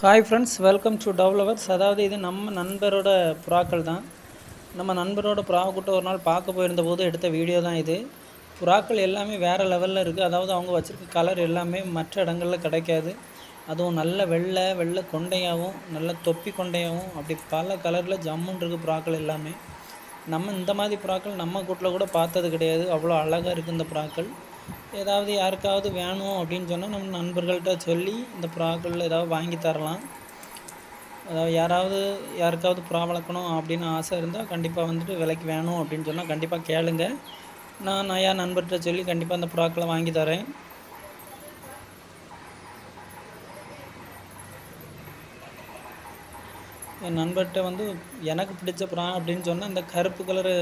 Hi friends, welcome to developers. அதாவது இது நம்ம நண்பரோட புறாக்கள் தான். நம்ம நண்பரோட புறாக்கூட்ட ஒரு நாள் பார்க்க போயிருந்த போது எடுத்த வீடியோ தான் இது. புறாக்கள் எல்லாமே வேறு லெவலில் இருக்குது. அதாவது அவங்க வச்சுருக்க கலர் எல்லாமே மற்ற இடங்களில் கிடைக்காது. அதுவும் நல்ல வெள்ளை கொண்டையாகவும் நல்ல தொப்பி கொண்டையாகவும் அப்படி பல கலரில் ஜம்முன்னு இருக்குது புறாக்கள் எல்லாமே. நம்ம இந்த மாதிரி புறாக்கள் நம்ம கூட்டில் கூட பார்த்தது கிடையாது. அவ்வளோ அழகாக இருக்குது இந்த புறாக்கள். ஏதாவது யாருக்காவது வேணும் அப்படின்னு சொன்னால் நம்ம நண்பர்கள்ட்ட சொல்லி இந்த புறாக்கள் ஏதாவது வாங்கி தரலாம். அதாவது யாருக்காவது புறா வளர்க்கணும் அப்படின்னு ஆசை இருந்தால் கண்டிப்பாக வந்துட்டு விலைக்கு வேணும் அப்படின்னு சொன்னால் கண்டிப்பாக கேளுங்க. நான் என் நண்பர்கிட்ட சொல்லி கண்டிப்பாக அந்த புறாக்களை வாங்கி தரேன். என் நண்பர்கிட்ட வந்து எனக்கு பிடிச்ச புறா அப்படின்னு சொன்னால் இந்த கருப்பு கலரு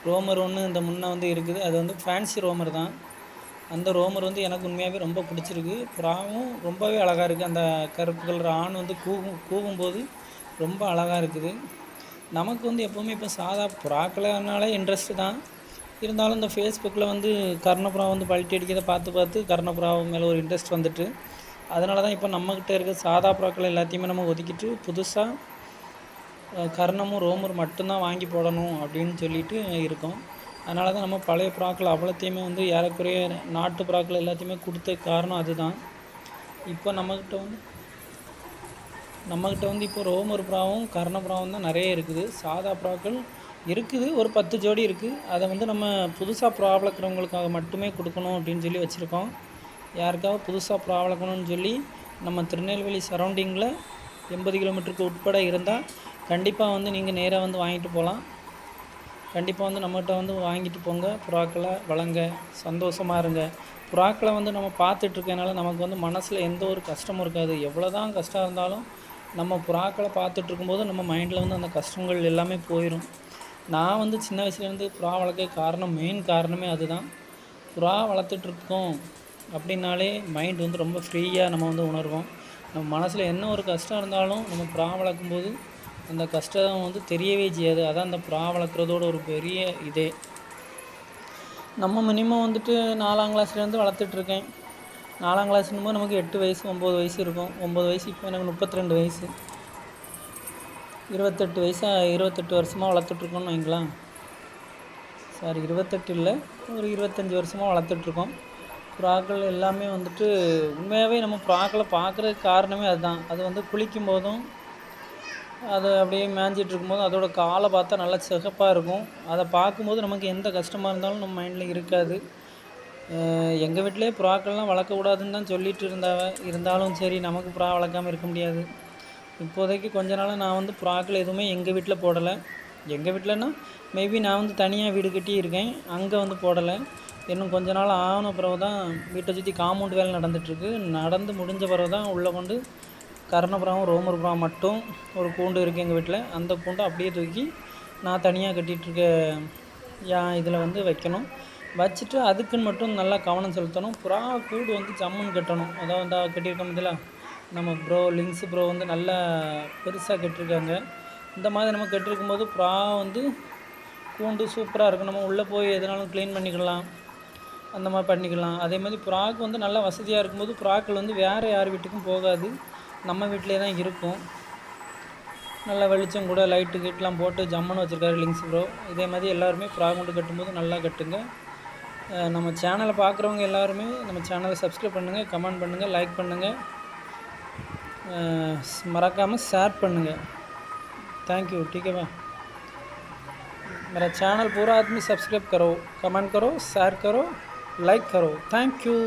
ரோமர் ஒன்று இந்த முன்னே இருக்குது. அது வந்து ஃபேன்சி ரோமர் தான். அந்த ரோமர் வந்து எனக்கு உண்மையாகவே ரொம்ப பிடிச்சிருக்கு. புறாவும் ரொம்பவே அழகாக இருக்குது. அந்த கருப்பு கலர் ஆண் வந்து கூவும்போது ரொம்ப அழகாக இருக்குது. நமக்கு வந்து எப்போவுமே இப்போ சாதா புறாக்களைனாலே இன்ட்ரெஸ்ட்டு தான். இருந்தாலும் இந்த ஃபேஸ்புக்கில் வந்து கர்ணப்புறா வந்து பல்ட்டி அடிக்கிறத பார்த்து கர்ணப்புறா மேலே ஒரு இன்ட்ரெஸ்ட் வந்துட்டு, அதனால தான் இப்போ நம்மக்கிட்ட இருக்க சாதா புறாக்கள் எல்லாத்தையுமே நம்ம ஒதுக்கிட்டு புதுசாக கர்ணமும் ரோமர் மட்டும்தான் வாங்கி போடணும் அப்படின்னு சொல்லிட்டு இருக்கோம். அதனால தான் நம்ம பழைய புறாக்கள் அவ்வளோத்தையுமே வந்து ஏறக்குறைய நாட்டு புறாக்கள் எல்லாத்தையுமே கொடுத்த காரணம் அதுதான். இப்போ நம்மக்கிட்ட வந்து இப்போ ரோமர் புறாவும் கர்ணப்புறாவும் தான் நிறைய இருக்குது. சாதா புறாக்கள் இருக்குது, ஒரு 10 ஜோடி இருக்குது. அதை வந்து நம்ம புதுசாக புறா வளர்க்குறவங்களுக்காக மட்டுமே கொடுக்கணும் அப்படின்னு சொல்லி வச்சுருக்கோம். யாருக்காவது புதுசாக புறா வளர்க்கணும்னு சொல்லி நம்ம திருநெல்வேலி சரௌண்டிங்கில் 80 கிலோமீட்டருக்கு உட்பட இருந்தால் கண்டிப்பாக வந்து நீங்கள் நேராக வந்து வாங்கிட்டு போகலாம். கண்டிப்பாக வந்து நம்மகிட்ட வந்து வாங்கிட்டு போங்க. புறாக்களை வளங்க, சந்தோஷமாக இருங்க. புறாக்களை வந்து நம்ம பார்த்துட்ருக்கனால நமக்கு வந்து மனசில் எந்த ஒரு கஷ்டமும் இருக்காது. எவ்வளோ தான் கஷ்டம் இருந்தாலும் நம்ம புறாக்களை பார்த்துட்ருக்கும்போது நம்ம மைண்டில் வந்து அந்த கஷ்டங்கள் எல்லாமே போயிடும். நான் வந்து சின்ன வயசுலேருந்து புறா வளர்க்க மெயின் காரணமே அதுதான். புறா வளர்த்துட்ருக்கோம் அப்படின்னாலே மைண்ட் வந்து ரொம்ப ஃப்ரீயாக நம்ம வந்து உணர்வோம். நம்ம மனசில் என்ன ஒரு கஷ்டம் இருந்தாலும் நம்ம புறா வளர்க்கும்போது அந்த கஷ்டம் வந்து தெரியவே செய்யாது. அதான் அந்த புறா வளர்க்குறதோட ஒரு பெரிய இதே. நம்ம மினிமம் வந்துட்டு 4ஆம் கிளாஸ்லேருந்து வளர்த்துட்ருக்கேன். 4ஆம் கிளாஸ்னும்போது நமக்கு 8 வயசு 9 வயசு இருக்கும். 9 வயசு, இப்போ எனக்கு 32 வயசு. 28 வருஷமாக வளர்த்துட்ருக்கோன்னு வைங்களேன். சாரி, 28 இல்லை, ஒரு 25 வருஷமாக வளர்த்துட்ருக்கோம். புறாக்கள் எல்லாமே வந்துட்டு உண்மையாகவே நம்ம புறாக்களை பார்க்குறதுக்கு காரணமே அதுதான். அது வந்து குளிக்கும் போதும் அது அப்படியே மேய்ஞ்சிட்டு இருக்கும்போது அதோட காலை பார்த்தா நல்லா சிகப்பாக இருக்கும். அதை பார்க்கும்போது நமக்கு எந்த கஷ்டமாக இருந்தாலும் நம்ம மைண்டில் இருக்காது. எங்கள் வீட்டிலே புறாக்கள்லாம் வளர்க்கக்கூடாதுன்னு தான் சொல்லிட்டு இருந்தாலும் சரி, நமக்கு புறா வளர்க்காமல் இருக்க முடியாது. இப்போதைக்கு கொஞ்ச நாளாக நான் வந்து புறாக்கள் எதுவுமே எங்கள் வீட்டில் போடலை. எங்கள் வீட்டிலன்னா மேபி நான் வந்து தனியாக வீடு கட்டி இருக்கேன், அங்கே வந்து போடலை. இன்னும் கொஞ்ச நாள் ஆன பிறகு தான் வீட்டை சுற்றி காம்பவுண்ட் வேலை நடந்துகிட்ருக்கு. நடந்து முடிஞ்ச பிறகு தான் உள்ளே கொண்டு கர்ணப்புறாவும் ரோமர் புறா மட்டும் ஒரு கூண்டு இருக்குது எங்கள் வீட்டில். அந்த கூண்டை அப்படியே தூக்கி நான் தனியாக கட்டிகிட்ருக்க இதில் வந்து வைக்கணும். வச்சுட்டு அதுக்குன்னு மட்டும் நல்லா கவனம் செலுத்தணும். புறா கூடு வந்து ஜம்முன்னு கட்டணும். அதாவது இந்த கட்டியிருக்கோம் இதில் நம்ம லிங்க்ஸ் ப்ரோ வந்து நல்லா பெருசாக கட்டியிருக்காங்க. இந்த மாதிரி நம்ம கட்டியிருக்கும்போது புறா வந்து கூண்டு சூப்பராக இருக்கும். நம்ம உள்ளே போய் எதுனாலும் க்ளீன் பண்ணிக்கலாம், அந்த மாதிரி பண்ணிக்கலாம். அதே மாதிரி புறாவுக்கு வந்து நல்லா வசதியாக இருக்கும்போது புறாக்கள் வந்து வேறு யார் வீட்டுக்கும் போகாது, நம்ம வீட்டிலே தான் இருக்கும். நல்லா வெளிச்சம் கூட லைட்டு கிட்டலாம் போட்டு ஜம்முன்னு வச்சுருக்காரு லிங்க்ஸ் ப்ரோ. இதே மாதிரி எல்லாருமே புறா கூண்டு கட்டும்போது நல்லா கட்டுங்க. நம்ம சேனலை பார்க்குறவங்க எல்லாருமே நம்ம சேனலை சப்ஸ்கிரைப் பண்ணுங்கள், கமெண்ட் பண்ணுங்கள், லைக் பண்ணுங்கள், मराकामल शेयर பண்ணுங்க. Thank you. ठीक है भाई, मेरा चैनल पूरा आदमी सब्सक्राइब करो, कमेंट करो, शेयर करो, लाइक करो. Thank you.